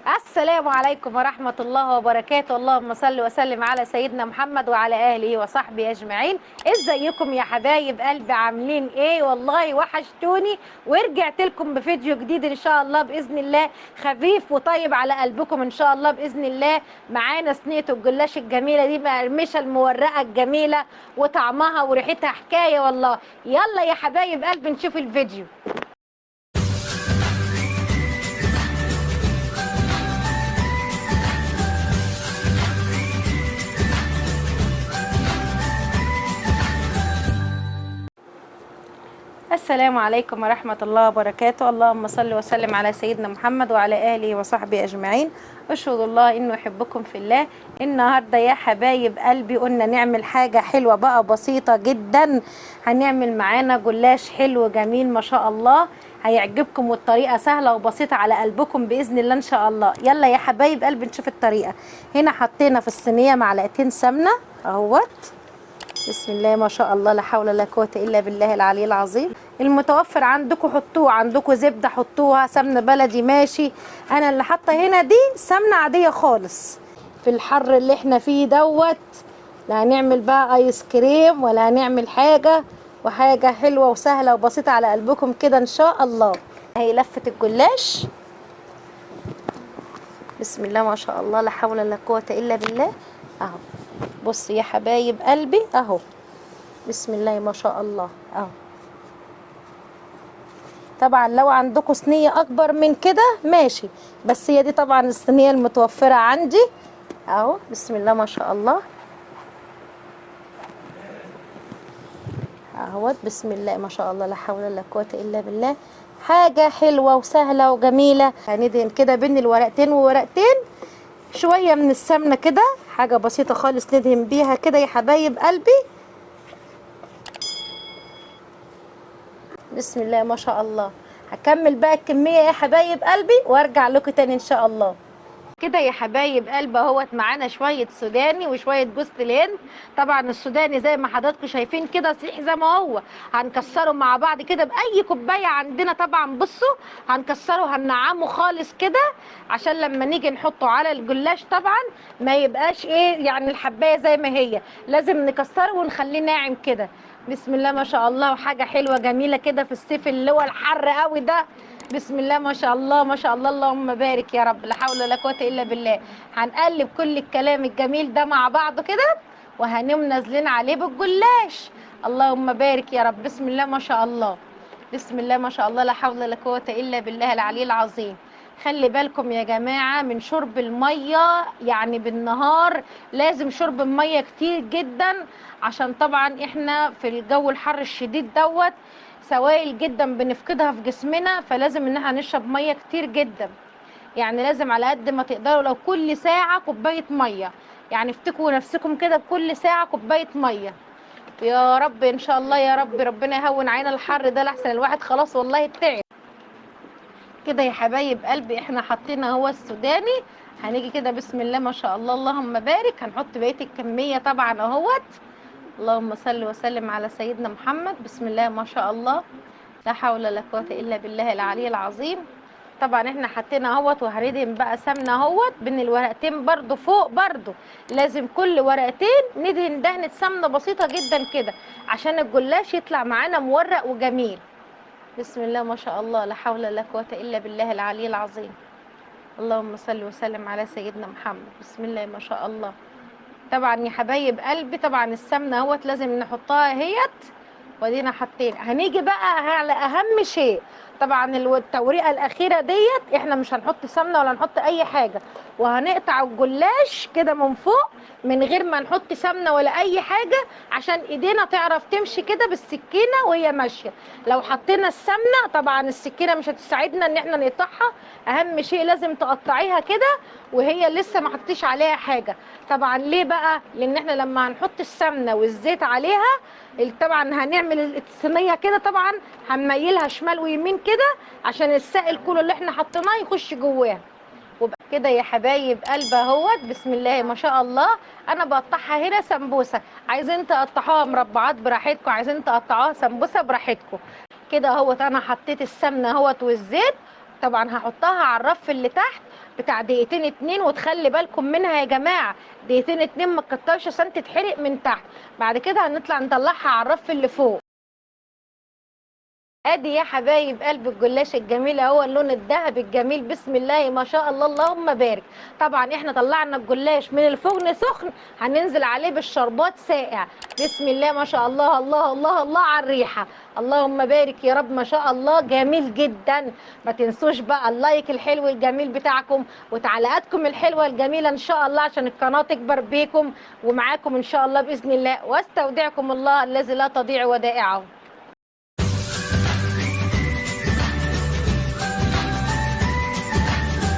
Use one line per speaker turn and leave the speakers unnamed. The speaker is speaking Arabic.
السلام عليكم ورحمة الله وبركاته. اللهم صل وسلم على سيدنا محمد وعلى آله وصحبه أجمعين. ازيكم يا حبايب قلبي؟ عاملين ايه؟ والله وحشتوني، ورجعت لكم بفيديو جديد ان شاء الله بإذن الله، خفيف وطيب على قلبكم ان شاء الله بإذن الله. معانا صينية الجلاش الجميلة دي مقرمشة المورقة الجميلة، وطعمها وريحتها حكاية والله. يلا يا حبايب قلبي نشوف الفيديو. السلام عليكم ورحمة الله وبركاته. اللهم صل وسلم على سيدنا محمد وعلى آله وصحبه أجمعين. أشهد الله إنه يحبكم في الله. النهاردة يا حبايب قلبي قلنا نعمل حاجة حلوة بقى بسيطة جدا. هنعمل معانا جلاش حلو جميل ما شاء الله، هيعجبكم، والطريقة سهلة وبسيطة على قلبكم بإذن الله إن شاء الله. يلا يا حبايب قلبي نشوف الطريقة. هنا حطينا في الصينية معلقتين سمنة اهوت، بسم الله ما شاء الله، لا حول ولا قوة إلا بالله العلي العظيم. المتوفر عندكم حطوه، عندكم زبدة حطوها، سمنة بلدي ماشي. أنا اللي حاطة هنا دي سمنة عادية خالص. في الحر اللي احنا فيه دوت، لا هنعمل بقى آيس كريم ولا هنعمل حاجة، وحاجة حلوة وسهلة وبسيطة على قلبكم كده إن شاء الله. هي لفة الجلاش، بسم الله ما شاء الله، لا حول ولا قوة إلا بالله. أهو بصوا يا حبايب قلبي اهو، بسم الله ما شاء الله اهو. طبعا لو عندكم صينيه اكبر من كده ماشي، بس هي دي طبعا الصينيه المتوفره عندي اهو، بسم الله ما شاء الله اهوت، بسم الله ما شاء الله، لا حول ولا قوه الا بالله. حاجه حلوه وسهله وجميله. هندهن كده بين الورقتين وورقتين شويه من السمنه كده، حاجه بسيطه خالص ندهن بيها كده يا حبايب قلبي، بسم الله ما شاء الله. هكمل بقى الكميه يا حبايب قلبي وارجع لكم تاني ان شاء الله. كده يا حبايب قلبي اهوت معانا شويه سوداني وشويه جوز الهند. طبعا السوداني زي ما حضراتكم شايفين كده صحيح زي ما هو، هنكسره مع بعض كده باي كوبايه عندنا. طبعا بصوا هنكسره هننعمه خالص كده، عشان لما نيجي نحطه على الجلاش طبعا ما يبقاش ايه يعني الحبايه زي ما هي، لازم نكسره ونخليه ناعم كده. بسم الله ما شاء الله، وحاجه حلوه جميله كده في الصيف اللي هو الحر قوي ده. بسم الله ما شاء الله ما شاء الله، اللهم بارك يا رب، لا حول ولا قوه الا بالله. هنقلب كل الكلام الجميل ده مع بعضه كده، وهنقوم نازلين عليه بالجلاش. اللهم بارك يا رب، بسم الله ما شاء الله، بسم الله ما شاء الله، لا حول ولا قوه الا بالله العلي العظيم. خلي بالكم يا جماعه من شرب الميه، يعني بالنهار لازم شرب الميه كتير جدا، عشان طبعا احنا في الجو الحر الشديد دوت سوائل جدا بنفقدها في جسمنا، فلازم ان احنا نشرب ميه كتير جدا. يعني لازم على قد ما تقدروا لو كل ساعه كوبايه ميه، يعني افتكروا نفسكم كده بكل ساعه كوبايه ميه. يا رب ان شاء الله يا رب، ربنا يهون علينا الحر ده لحسن الواحد خلاص والله تعب. كده يا حبايب قلبي احنا حطينا هو السوداني، هنيجي كده بسم الله ما شاء الله، اللهم بارك، هنحط بقيه الكميه طبعا اهوت. اللهم صل وسلم على سيدنا محمد، بسم الله ما شاء الله، لا حول ولا قوه الا بالله العلي العظيم. طبعا احنا حطينا اهوت، وهندهن بقى سمنه اهوت بين الورقتين برضو فوق، برضو لازم كل ورقتين ندهن دهنه سمنه بسيطه جدا كده، عشان الجلاش يطلع معانا مورق وجميل. بسم الله ما شاء الله، لا حول ولا قوه الا بالله العلي العظيم. اللهم صل وسلم على سيدنا محمد، بسم الله ما شاء الله. طبعا يا حبايب قلبي طبعا السمنه اهوت لازم نحطها اهيت، ودينا حاطين. هنيجي بقى على اهم شيء، طبعا التوريقه الاخيره ديت احنا مش هنحط سمنه ولا نحط اي حاجه، وهنقطع الجلاش كده من فوق من غير ما نحط سمنه ولا اي حاجه، عشان ايدينا تعرف تمشي كده بالسكينه وهي ماشيه. لو حطينا السمنه طبعا السكينه مش هتساعدنا ان احنا نقطعها. اهم شيء لازم تقطعيها كده وهي لسه ما حطيتش عليها حاجه. طبعا ليه بقى؟ لان احنا لما هنحط السمنه والزيت عليها طبعا هنعمل الصينيه كده، طبعا هنميلها شمال ويمين كده عشان السائل كله اللي احنا حطيناه يخش جواها. وبقى كده يا حبايب قلب اهوت، بسم الله ما شاء الله. انا بقطعها هنا سمبوسه، عايزين تقطعوها مربعات براحتكم، عايزين تقطعوها سمبوسه براحتكم. كده اهوت انا حطيت السمنه اهوت والزيت، طبعا هحطها على الرف اللي تحت بتاع دقيقتين اتنين، وتخلي بالكم منها يا جماعه، دقيقتين اتنين ما تكترش عشان تتحرق من تحت. بعد كده هنطلع نطلعها على الرف اللي فوق. ادي يا حبايب قلب الجلاش الجميل اهو، اللون الذهبي الجميل، بسم الله ما شاء الله اللهم بارك. طبعا احنا طلعنا الجلاش من الفرن سخن، هننزل عليه بالشربات ساقع. بسم الله ما شاء الله، الله الله الله على الريحه، اللهم بارك يا رب، ما شاء الله جميل جدا. ما تنسوش بقى اللايك الحلو الجميل بتاعكم وتعليقاتكم الحلوه الجميله ان شاء الله، عشان القناه تكبر بيكم ومعاكم ان شاء الله باذن الله. واستودعكم الله الذي لا تضيع ودائعه.